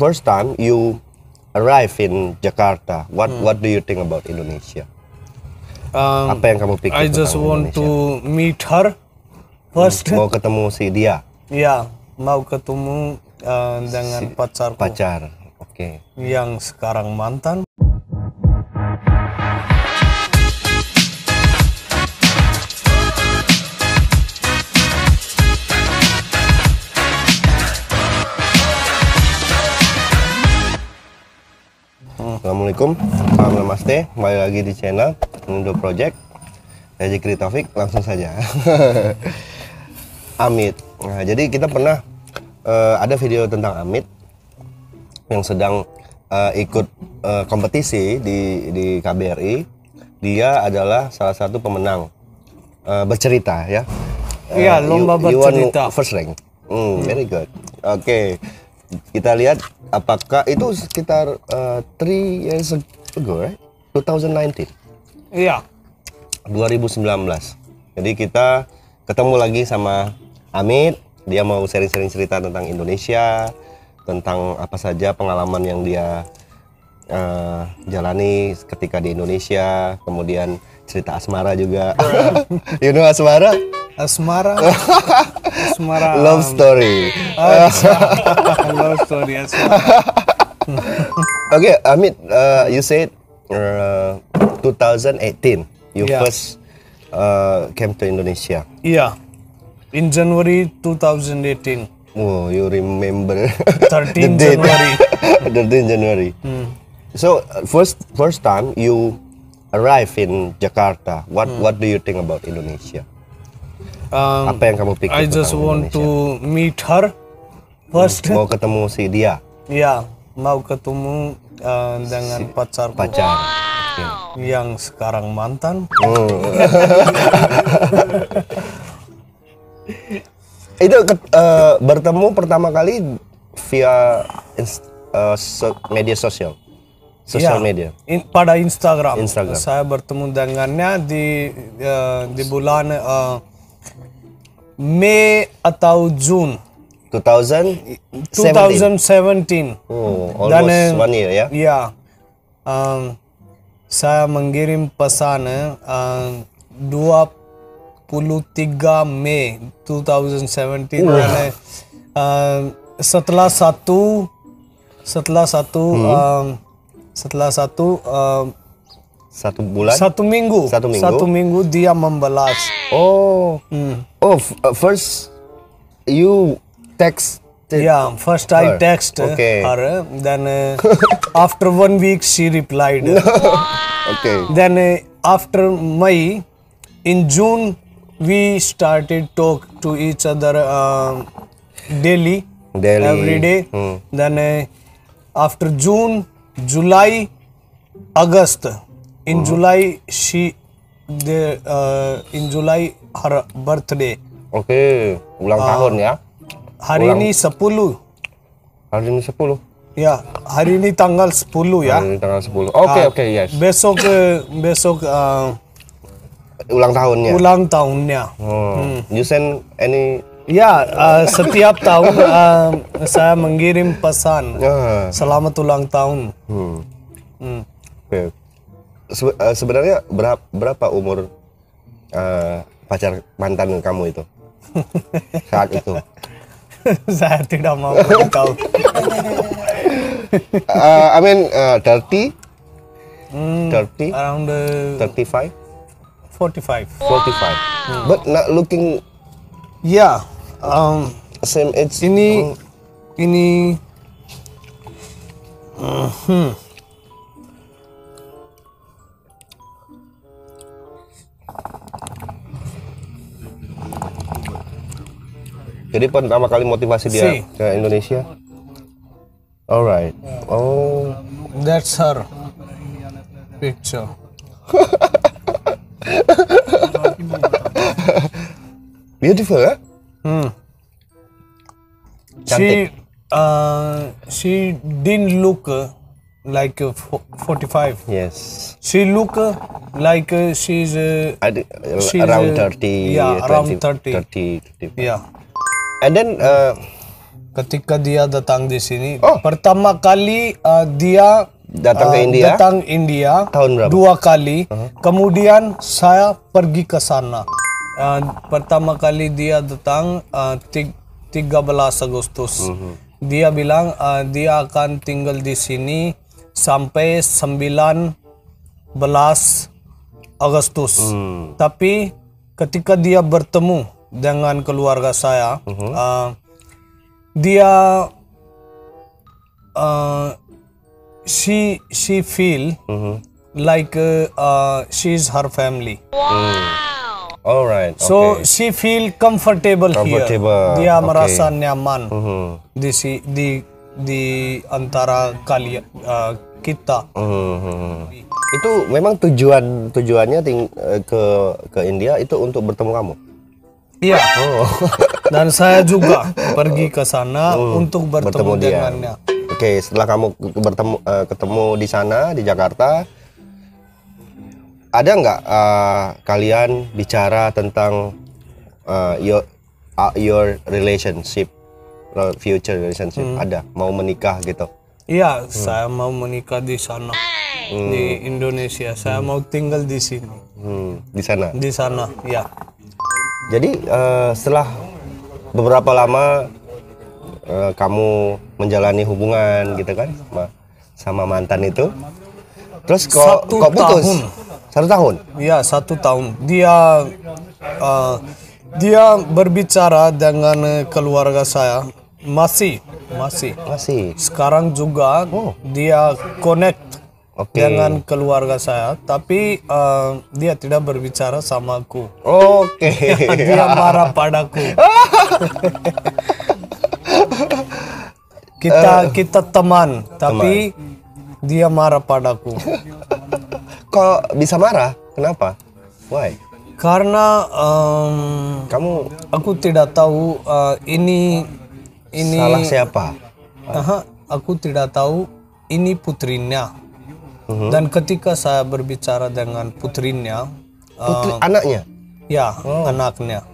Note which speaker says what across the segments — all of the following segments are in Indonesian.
Speaker 1: first time you arrive in Jakarta, what do you think about Indonesia? Apa yang kamu pikir
Speaker 2: I just
Speaker 1: tentang
Speaker 2: want
Speaker 1: Indonesia?
Speaker 2: to meet her first.
Speaker 1: Mau ketemu si dia?
Speaker 2: Ya, mau ketemu dengan pacarku.
Speaker 1: Pacar, oke.
Speaker 2: Yang sekarang mantan.
Speaker 1: Assalamualaikum, salam namaste, kembali lagi di channel Indo Project. Saya Zikri Taufik, langsung saja. Amit. Nah, jadi kita pernah ada video tentang Amit yang sedang ikut kompetisi di KBRI. Dia adalah salah satu pemenang bercerita ya.
Speaker 2: Iya, lomba bercerita.
Speaker 1: You won first rank. Very good. Oke. Kita lihat apakah itu sekitar 3 years ago, right? 2019.
Speaker 2: Iya.
Speaker 1: 2019. Jadi kita ketemu lagi sama Amit. Dia mau sharing-sharing cerita tentang Indonesia, tentang apa saja pengalaman yang dia jalani ketika di Indonesia. Kemudian cerita asmara juga. You know asmara?
Speaker 2: Asmara. Asmara.
Speaker 1: Love story.
Speaker 2: Love story asmara.
Speaker 1: Okay, Amit, you said 2018 you first came to Indonesia.
Speaker 2: Iya. In January 2018.
Speaker 1: Oh, you remember
Speaker 2: 13
Speaker 1: the date.
Speaker 2: January.
Speaker 1: 13 January. So first time you arrive in Jakarta, what do you think about Indonesia? Apa yang kamu pikir
Speaker 2: I just
Speaker 1: tentang
Speaker 2: want
Speaker 1: Indonesia?
Speaker 2: to meet her first.
Speaker 1: Mau ketemu si dia?
Speaker 2: Ya, mau ketemu dengan pacarku.
Speaker 1: Pacar.
Speaker 2: Yang sekarang mantan.
Speaker 1: Itu bertemu pertama kali via media sosial media.
Speaker 2: Pada Instagram.
Speaker 1: Instagram.
Speaker 2: Saya bertemu dengannya di bulan Mei atau Jun 2017.
Speaker 1: Oh, almost 1 year ya?
Speaker 2: Ya. Saya mengirim pesan 23 Mei 2017 dan setelah
Speaker 1: satu bulan?
Speaker 2: Satu minggu dia membalas.
Speaker 1: First you text.
Speaker 2: Yeah, first I text her, then after 1 week she replied.
Speaker 1: Okay.
Speaker 2: Then after May, in June we started talk to each other daily, every day. Then after June, July, August. In July in July her birthday.
Speaker 1: Oke, ulang tahun ya?
Speaker 2: Hari ini 10.
Speaker 1: Hari ini 10.
Speaker 2: Ya, hari ini tanggal 10 ya.
Speaker 1: Hari ini tanggal 10. Oke, yes.
Speaker 2: Besok
Speaker 1: ulang tahunnya.
Speaker 2: Ulang tahunnya.
Speaker 1: You send any?
Speaker 2: Ya, setiap tahun saya mengirim pesan. Selamat ulang tahun.
Speaker 1: Oke. Sebenarnya berapa umur pacar mantan kamu itu saat itu?
Speaker 2: Saya tidak mau beritahu.
Speaker 1: I mean 30? 30?
Speaker 2: Around
Speaker 1: 35?
Speaker 2: 45.
Speaker 1: 45. But not looking.
Speaker 2: Ya,
Speaker 1: Same age.
Speaker 2: ini.
Speaker 1: Jadi pertama kali motivasi dia ke Indonesia. Alright. Oh.
Speaker 2: That's her picture.
Speaker 1: Beautiful ya?
Speaker 2: She didn't look like 45.
Speaker 1: Yes.
Speaker 2: She look like she's
Speaker 1: around 30.
Speaker 2: Yeah, around 30.
Speaker 1: 30.
Speaker 2: Yeah.
Speaker 1: And then
Speaker 2: ketika dia datang di sini.
Speaker 1: Oh.
Speaker 2: Pertama kali dia
Speaker 1: Datang ke India?
Speaker 2: Datang India
Speaker 1: Tahun berapa?
Speaker 2: 2 kali. Kemudian saya pergi ke sana. Pertama kali dia datang 13 Agustus. Dia bilang dia akan tinggal di sini sampai 19 Agustus. Tapi ketika dia bertemu dengan keluarga saya, dia she feel like she's her family.
Speaker 1: Alright.
Speaker 2: So she feel comfortable here. Dia merasa nyaman di antara kalian kita.
Speaker 1: Itu memang tujuannya ke India itu untuk bertemu kamu.
Speaker 2: Iya. Dan saya juga pergi ke sana untuk bertemu
Speaker 1: dia.
Speaker 2: dengannya.
Speaker 1: Oke, setelah kamu ketemu di sana di Jakarta, ada nggak kalian bicara tentang your relationship, future relationship? Ada, mau menikah gitu?
Speaker 2: Iya, saya mau menikah di sana, di Indonesia. Saya mau tinggal di sini.
Speaker 1: Di sana?
Speaker 2: Di sana, ya.
Speaker 1: Jadi setelah beberapa lama kamu menjalani hubungan gitu kan sama mantan itu, terus kok putus? 1 tahun?
Speaker 2: Iya, 1 tahun. Dia berbicara dengan keluarga saya. Masih. Sekarang juga dia connect dengan keluarga saya, tapi dia tidak berbicara sama aku.
Speaker 1: Oke.
Speaker 2: Dia marah padaku. Kita teman, tapi dia marah padaku.
Speaker 1: Kok bisa marah? Kenapa? Why?
Speaker 2: Karena aku tidak tahu ini
Speaker 1: salah siapa?
Speaker 2: Aku tidak tahu ini putrinya. Dan ketika saya berbicara dengan putrinya,
Speaker 1: anaknya?
Speaker 2: Ya, anaknya.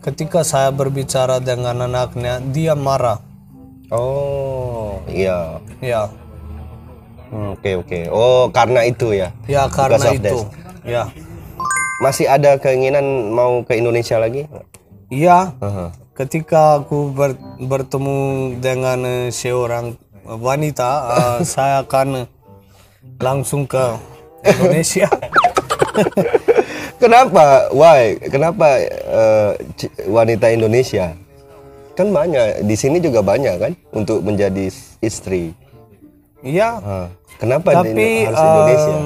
Speaker 2: Ketika saya berbicara dengan anaknya, dia marah.
Speaker 1: Oh, iya.
Speaker 2: Ya.
Speaker 1: Oke. Oh, karena itu ya?
Speaker 2: Ya, karena itu. Ya.
Speaker 1: Masih ada keinginan mau ke Indonesia lagi?
Speaker 2: Iya. Ketika aku bertemu dengan seorang wanita, saya akan langsung ke Indonesia.
Speaker 1: Kenapa? Why? Kenapa wanita Indonesia? Kan banyak di sini juga banyak kan untuk menjadi istri.
Speaker 2: Iya.
Speaker 1: Kenapa
Speaker 2: tapi
Speaker 1: harus Indonesia?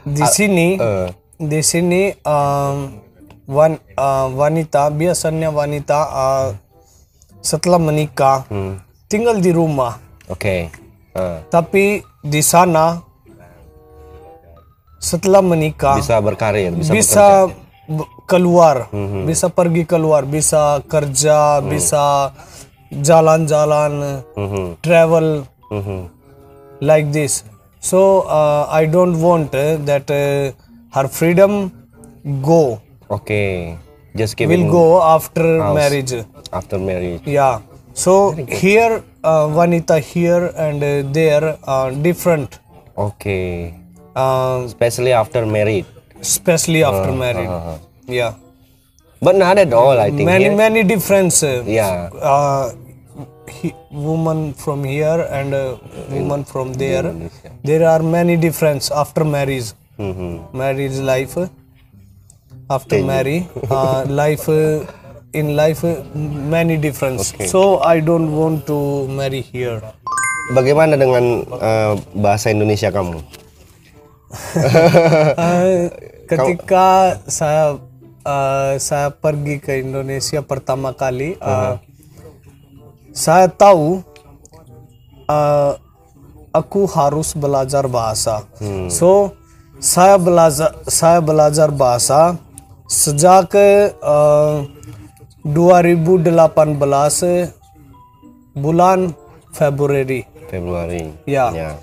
Speaker 2: di sini biasanya wanita setelah menikah tinggal di rumah.
Speaker 1: Oke.
Speaker 2: Tapi di sana setelah menikah
Speaker 1: bisa berkarir,
Speaker 2: bisa keluar, bisa pergi keluar, bisa kerja, bisa jalan-jalan, travel like this. So I don't want that her freedom go.
Speaker 1: Okay, just
Speaker 2: will go after marriage.
Speaker 1: After marriage.
Speaker 2: Yeah. So here, wanita here and there are different.
Speaker 1: Okay. Especially after married.
Speaker 2: Yeah.
Speaker 1: But not at all, I think.
Speaker 2: Many difference.
Speaker 1: Yeah.
Speaker 2: Woman from here and woman from there. There are many difference after marriage. Marriage life. After marry, life in life many difference. Okay. So I don't want to marry here.
Speaker 1: Bagaimana dengan bahasa Indonesia kamu?
Speaker 2: Ketika saya pergi ke Indonesia pertama kali, saya tahu aku harus belajar bahasa. So saya belajar bahasa sejak 2018 bulan Februari. Yeah.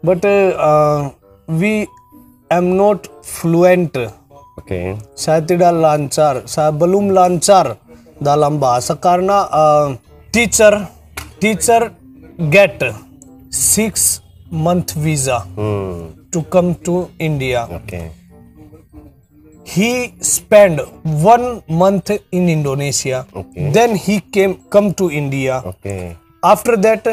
Speaker 2: But we am not fluent
Speaker 1: Oke.
Speaker 2: Saya tidak lancar, saya belum lancar dalam bahasa karena teacher get 6-month visa to come to India.
Speaker 1: Oke.
Speaker 2: He spent 1 month in Indonesia.
Speaker 1: Okay.
Speaker 2: Then he come to India.
Speaker 1: Oke.
Speaker 2: After that,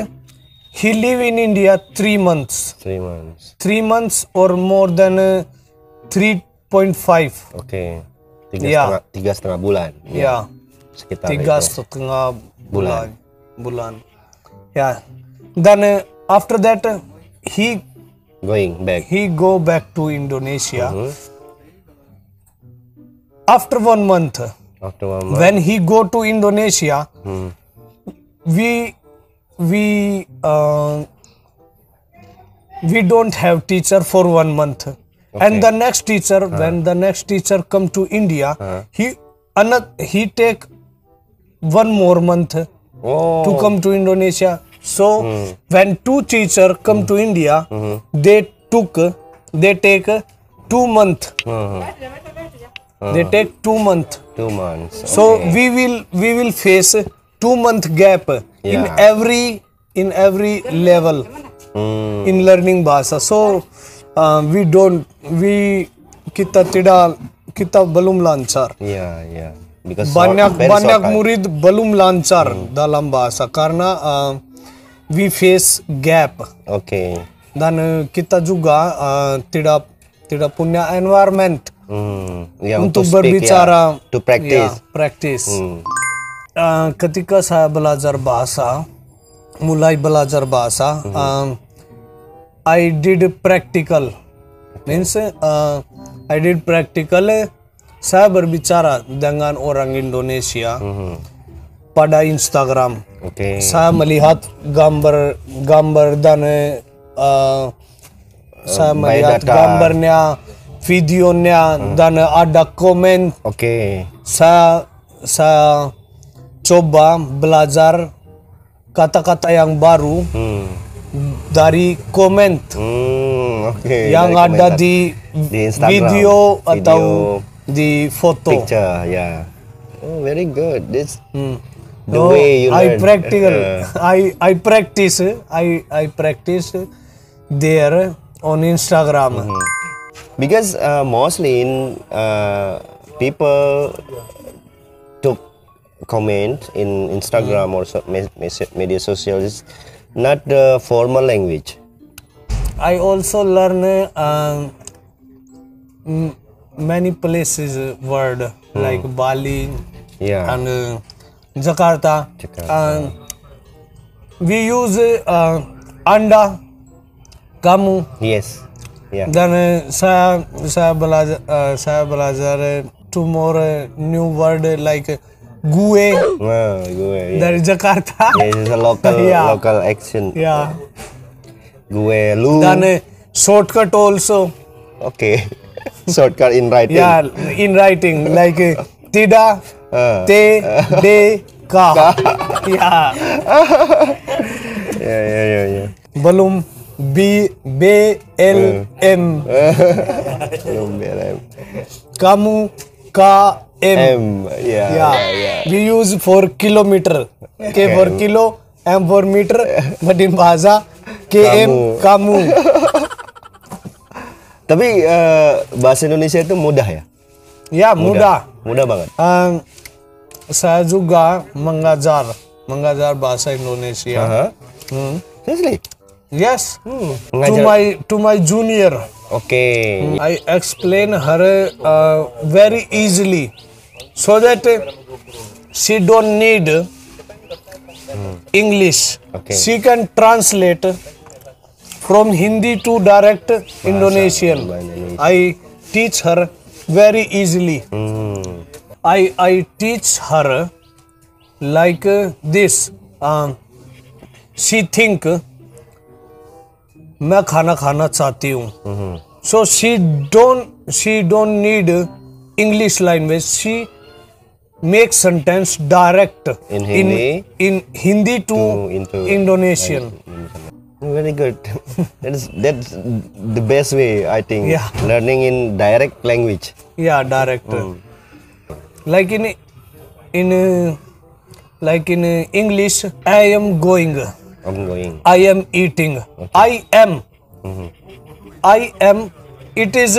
Speaker 2: he live in India 3 months.
Speaker 1: 3 months.
Speaker 2: 3 months or more than 3.5.
Speaker 1: Oke.
Speaker 2: Ya.
Speaker 1: 3,5 bulan.
Speaker 2: Ya.
Speaker 1: Sekitar
Speaker 2: 3,5 bulan. Ya. Then after that, he
Speaker 1: going back.
Speaker 2: go back to Indonesia. After 1 month,
Speaker 1: After 1 month.
Speaker 2: when he go to Indonesia, we don't have teacher for 1 month. And the next teacher, when the next teacher come to India, he take 1 more month to come to Indonesia. So when 2 teacher come to India, they take 2 month. They take 2 month.
Speaker 1: 2 months.
Speaker 2: So we will face 2 month gap in every level in learning bahasa. So kita belum lancar.
Speaker 1: Yeah. Because
Speaker 2: Banyak
Speaker 1: very short time.
Speaker 2: murid belum lancar dalam bahasa karena we face gap.
Speaker 1: Oke.
Speaker 2: Dan kita juga tidak punya environment
Speaker 1: Ya,
Speaker 2: untuk
Speaker 1: speak,
Speaker 2: berbicara,
Speaker 1: ya. To practice.
Speaker 2: Ya, practice. Ketika saya mulai belajar bahasa, I did practical. Means I did practical. Saya berbicara dengan orang Indonesia pada Instagram.
Speaker 1: Oke.
Speaker 2: Saya melihat gambar dan saya melihat
Speaker 1: biodata.
Speaker 2: gambarnya, videonya, dan ada komen.
Speaker 1: Oke.
Speaker 2: Saya coba belajar kata-kata yang baru dari komen
Speaker 1: Oke.
Speaker 2: yang
Speaker 1: dari
Speaker 2: ada
Speaker 1: komentar.
Speaker 2: di
Speaker 1: Instagram.
Speaker 2: video atau di foto.
Speaker 1: Picture, yeah. Oh, very good. This the way you
Speaker 2: I
Speaker 1: learn.
Speaker 2: practical. I practice there on Instagram.
Speaker 1: Because mostly in people took comment in Instagram or media social is not the formal language.
Speaker 2: I also learn many places word like Bali
Speaker 1: Yeah.
Speaker 2: and Jakarta. We use anda, kamu.
Speaker 1: Yes. Yeah.
Speaker 2: Dan saya belajar two more new word like gue
Speaker 1: Wow, gue. Yeah.
Speaker 2: dari Jakarta.
Speaker 1: Yeah, it's a local
Speaker 2: Yeah.
Speaker 1: local action.
Speaker 2: Ya.
Speaker 1: Gue, lu.
Speaker 2: Dan shortcut also.
Speaker 1: Okay. Shortcut in writing.
Speaker 2: Yeah, in writing like tidak, te, de, ka. Ya.
Speaker 1: Yeah.
Speaker 2: Belum B, L, M.
Speaker 1: Belum BLM.
Speaker 2: Kamu, K, M.
Speaker 1: M. Yeah.
Speaker 2: Yeah. We use for kilometer. K for kilo, M for meter. But in bahasa, KM, kamu.
Speaker 1: Tapi bahasa Indonesia itu mudah ya?
Speaker 2: Ya, mudah.
Speaker 1: Mudah banget.
Speaker 2: Saya juga mengajar bahasa Indonesia.
Speaker 1: Seriously?
Speaker 2: Yes.
Speaker 1: Mengajar.
Speaker 2: To my junior.
Speaker 1: Oke.
Speaker 2: I explain her very easily so that she don't need English.
Speaker 1: Okay.
Speaker 2: She can translate from Hindi to direct Indonesian. I teach her very easily. I teach her like this. She think मैं खाना खाना चाहती हूँ. So she don't need English language. She makes sentence direct
Speaker 1: In Hindi?
Speaker 2: in Hindi to
Speaker 1: into
Speaker 2: Indonesian.
Speaker 1: very good. That's the best way, I think.
Speaker 2: Yeah.
Speaker 1: Learning in direct language.
Speaker 2: Yeah, direct. Like in English, I am going.
Speaker 1: I'm going.
Speaker 2: I am eating. I am. I am. It is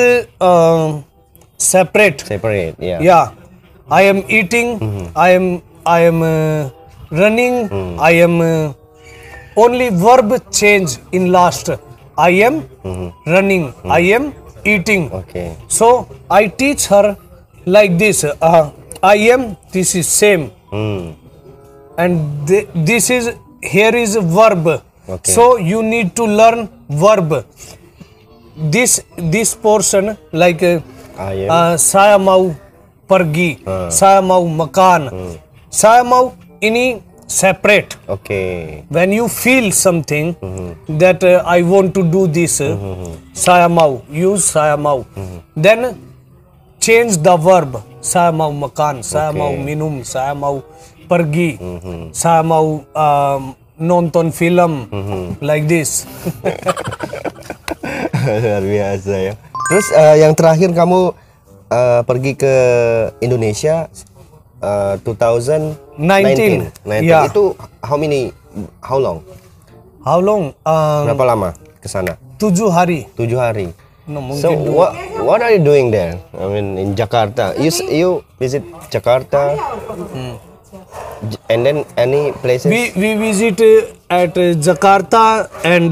Speaker 2: separate.
Speaker 1: Separate. Yeah.
Speaker 2: Yeah. I am eating. I am running. I am only verb change in last. I am running. I am eating.
Speaker 1: Okay.
Speaker 2: So I teach her like this. I am. This is same. And this is here is a verb.
Speaker 1: Okay.
Speaker 2: So you need to learn verb. This portion like
Speaker 1: I am.
Speaker 2: saya mau pergi, saya mau makan, saya mau ini separate.
Speaker 1: Okay.
Speaker 2: When you feel something that I want to do this, saya mau, use saya mau. Then change the verb. Saya mau makan, saya mau minum, saya mau pergi, saya mau nonton film, like this.
Speaker 1: Luar biasa ya. Terus yang terakhir kamu pergi ke Indonesia 2019.
Speaker 2: Yeah.
Speaker 1: Itu how long?
Speaker 2: How long?
Speaker 1: Berapa lama ke sana?
Speaker 2: 7 hari.
Speaker 1: 7 hari.
Speaker 2: No,
Speaker 1: So what are you doing there? I mean in Jakarta. You visit Jakarta. And then any places?
Speaker 2: We visit at Jakarta and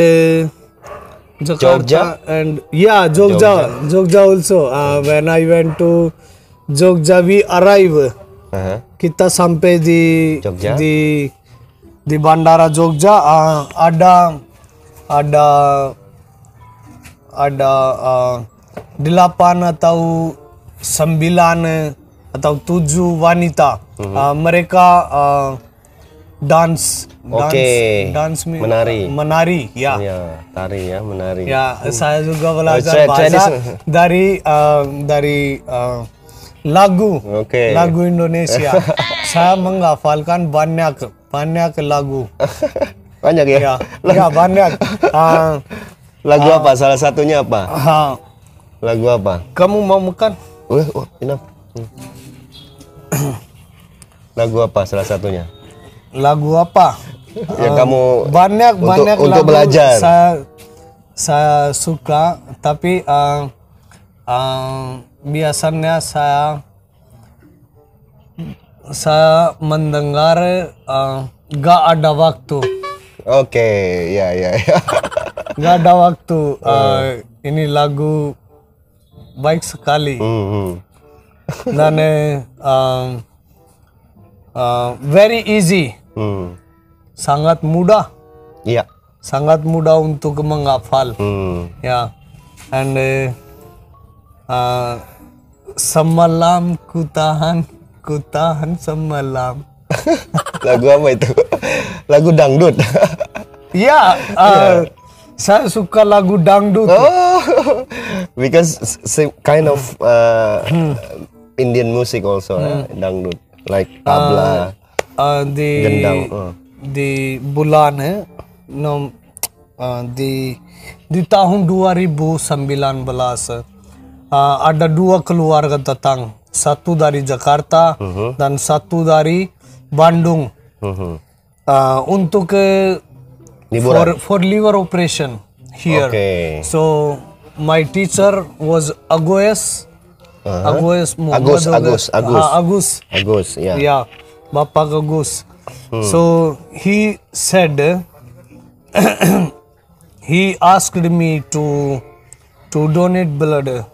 Speaker 1: Jogja?
Speaker 2: and yeah, Jogja also. When I went to Jogja, we arrive. Kita sampai di
Speaker 1: Jogja?
Speaker 2: di Bandara Jogja. Ada 8 atau 9 atau 7 wanita. Mereka dance menari ya.
Speaker 1: Ya, tari ya, menari.
Speaker 2: Ya, saya juga belajar bahasa dari lagu.
Speaker 1: Oke.
Speaker 2: Lagu Indonesia. Saya menghafalkan banyak lagu.
Speaker 1: Banyak ya?
Speaker 2: Ya banyak.
Speaker 1: Lagu apa? Salah satunya apa? Lagu apa?
Speaker 2: Kamu mau makan?
Speaker 1: Enough. Lagu apa salah satunya?
Speaker 2: Lagu apa?
Speaker 1: Yang kamu
Speaker 2: banyak
Speaker 1: untuk
Speaker 2: lagu
Speaker 1: belajar.
Speaker 2: Saya suka, tapi biasanya saya mendengar gak ada waktu.
Speaker 1: Oke, ya.
Speaker 2: Gak ada waktu. Ini lagu baik sekali. Dan very easy. Sangat mudah.
Speaker 1: Iya.
Speaker 2: Sangat mudah untuk menghafal. Ya. And semalam ku tahan semalam.
Speaker 1: Lagu apa itu? Lagu dangdut.
Speaker 2: Ya, saya suka lagu dangdut.
Speaker 1: Oh, because kind of Indian music also, dangdut, like tabla, gendang.
Speaker 2: Di bulan di tahun 2019 ada 2 keluarga datang, satu dari Jakarta dan satu dari Bandung untuk for liver operation here.
Speaker 1: Okay.
Speaker 2: So my teacher was Agus Muhammad
Speaker 1: Agus, yeah.
Speaker 2: Yeah, Bapak Agus. So he said he asked me to donate blood.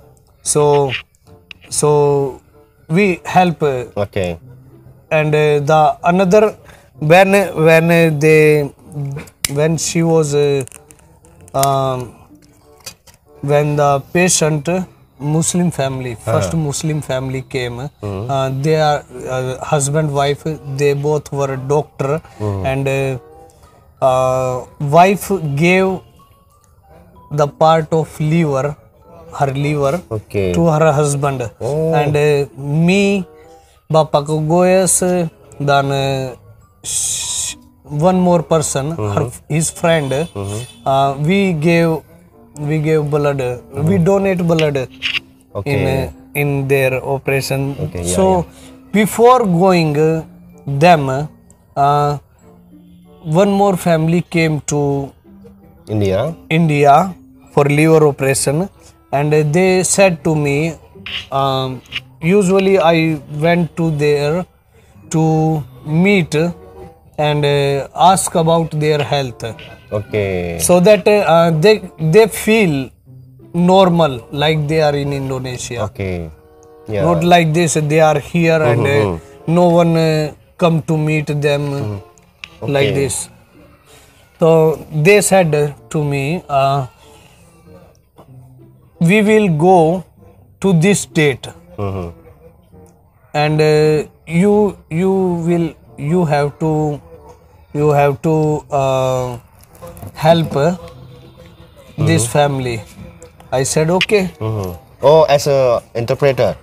Speaker 2: So we help.
Speaker 1: Okay.
Speaker 2: And the another when she was when the patient Muslim family, first Muslim family came, they are husband wife, they both were doctor, and wife gave the part of her liver to her husband, and me Bapak Goyes dan one more person, his friend. We gave blood. We donate blood
Speaker 1: Okay.
Speaker 2: in their operation.
Speaker 1: Okay, yeah,
Speaker 2: So before going them, one more family came to India for liver operation, and they said to me, usually I went to there to meet and ask about their health,
Speaker 1: Okay.
Speaker 2: so that they feel normal like they are in Indonesia.
Speaker 1: Okay. Yeah.
Speaker 2: Not like this, they are here and no one come to meet them like
Speaker 1: Okay.
Speaker 2: this. So they said to me, we will go to this state, and you have to help this family. I said okay.
Speaker 1: Oh, as a interpreter.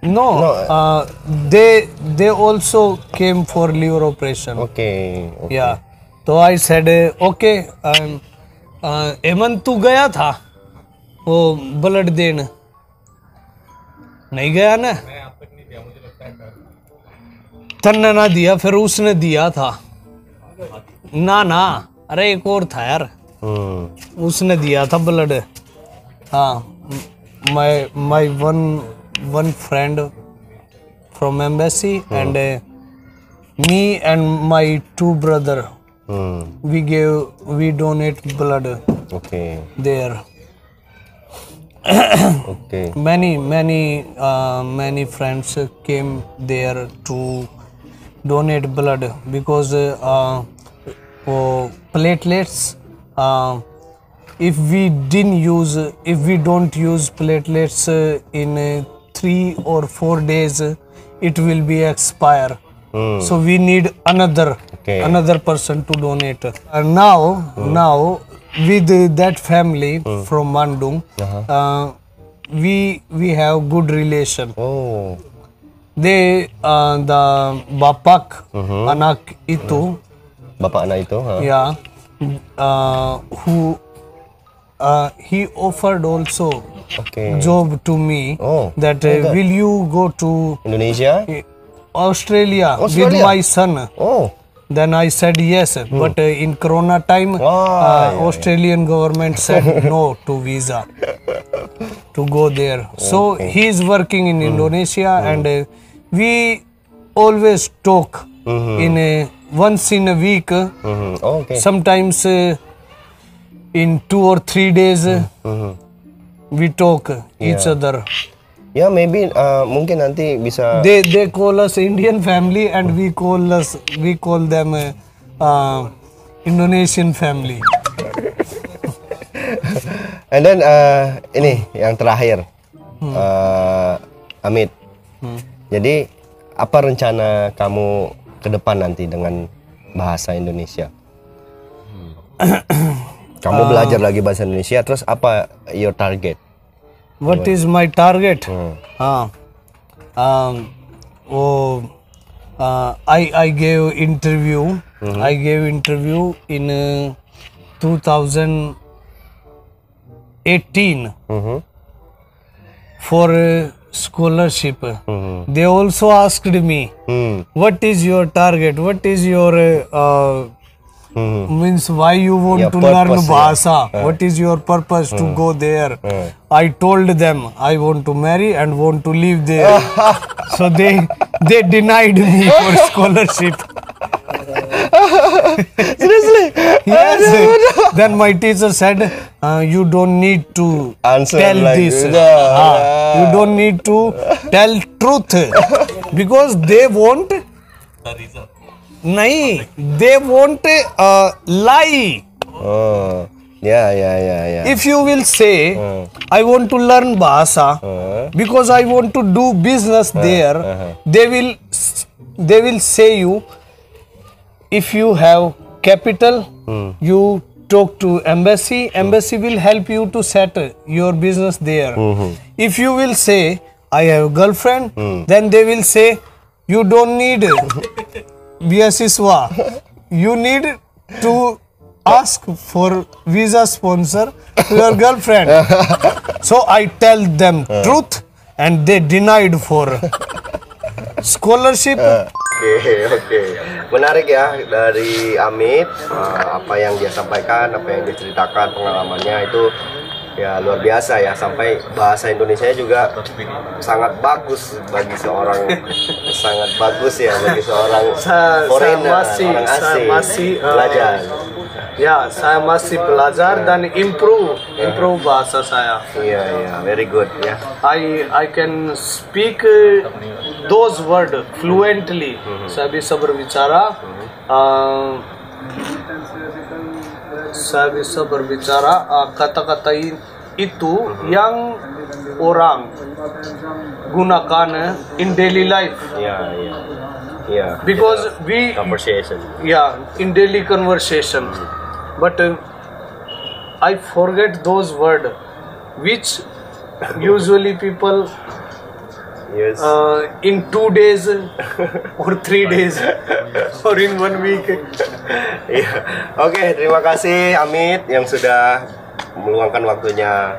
Speaker 2: No, they also came for liver operation.
Speaker 1: Okay. Okay.
Speaker 2: Yeah. तो I said okay. Hemant तू गया था वो ब्लड देने? नहीं गया ना? तन्ने ना दिया, फिर उसने दिया था ना, अरे एक और था यार, उसने दिया था ब्लड. हाँ, my one friend from embassy and me and my two brother, we donate blood
Speaker 1: Okay.
Speaker 2: there.
Speaker 1: Okay.
Speaker 2: Many friends came there to donate blood because platelets, if we don't use platelets in 3 or 4 days, it will be expire. So we need another person to donate. Now with that family from Bandung, we have good relation.
Speaker 1: Oh.
Speaker 2: They the bapak anak itu,
Speaker 1: Bapak anak itu,
Speaker 2: yeah, who he offered also
Speaker 1: Okay.
Speaker 2: job to me,
Speaker 1: Oh,
Speaker 2: that will you go to
Speaker 1: Indonesia?
Speaker 2: Australia with
Speaker 1: Australia?
Speaker 2: my son?
Speaker 1: Oh.
Speaker 2: Then I said yes, but in Corona time, Australian government said no to visa to go there. So he is working in Indonesia, and we always talk in once in a week.
Speaker 1: Okay.
Speaker 2: Sometimes in 2 or 3 days we talk each other.
Speaker 1: Ya, maybe mungkin nanti bisa.
Speaker 2: They call us Indian family, and we call them Indonesian family.
Speaker 1: And then ini yang terakhir, Amit. Jadi apa rencana kamu ke depan nanti dengan bahasa Indonesia? Kamu belajar lagi bahasa Indonesia, terus apa your target?
Speaker 2: What is my target? I gave interview. I gave interview in 2018 for a scholarship. They also asked me, what is your target? What is your means why you want to learn Bahasa? What is your purpose to go there? I told them I want to marry and want to live there. So they denied me for scholarship.
Speaker 1: Seriously?
Speaker 2: Yes. Then my teacher said, you don't need to
Speaker 1: Answer
Speaker 2: tell
Speaker 1: like
Speaker 2: this.
Speaker 1: that.
Speaker 2: You don't need to tell truth because they want. Nahi, they won't lie.
Speaker 1: Oh, yeah.
Speaker 2: If you will say, I want to learn Bahasa because I want to do business there, they will say you, if you have capital, you talk to embassy will help you to set your business there. If you will say, I have girlfriend, then they will say, you don't need Beasiswa. you need to ask for visa sponsor to your girlfriend. So I tell them truth and they denied for scholarship.
Speaker 1: Oke. Menarik ya dari Amit, apa yang dia sampaikan, apa yang dia ceritakan, pengalamannya itu ya luar biasa ya, sampai bahasa Indonesia juga sangat bagus bagi seorang sangat bagus ya bagi seorang foreigner, orang asing belajar.
Speaker 2: Ya, saya masih belajar dan improve bahasa saya.
Speaker 1: Iya, very good ya.
Speaker 2: I can speak those words fluently. Saya bisa berbicara. Saya bisa berbicara kata-kata itu yang orang gunakan in daily life.
Speaker 1: Iya.
Speaker 2: Because we
Speaker 1: Conversation.
Speaker 2: in daily conversation. But I forget those words which usually people
Speaker 1: Yes.
Speaker 2: in 2 days or 3 days or in 1 week.
Speaker 1: Iya. Oke, terima kasih Amit yang sudah meluangkan waktunya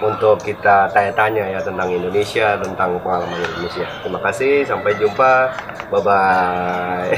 Speaker 1: untuk kita tanya-tanya ya tentang Indonesia, tentang pengalaman Indonesia. Terima kasih, sampai jumpa. Bye bye.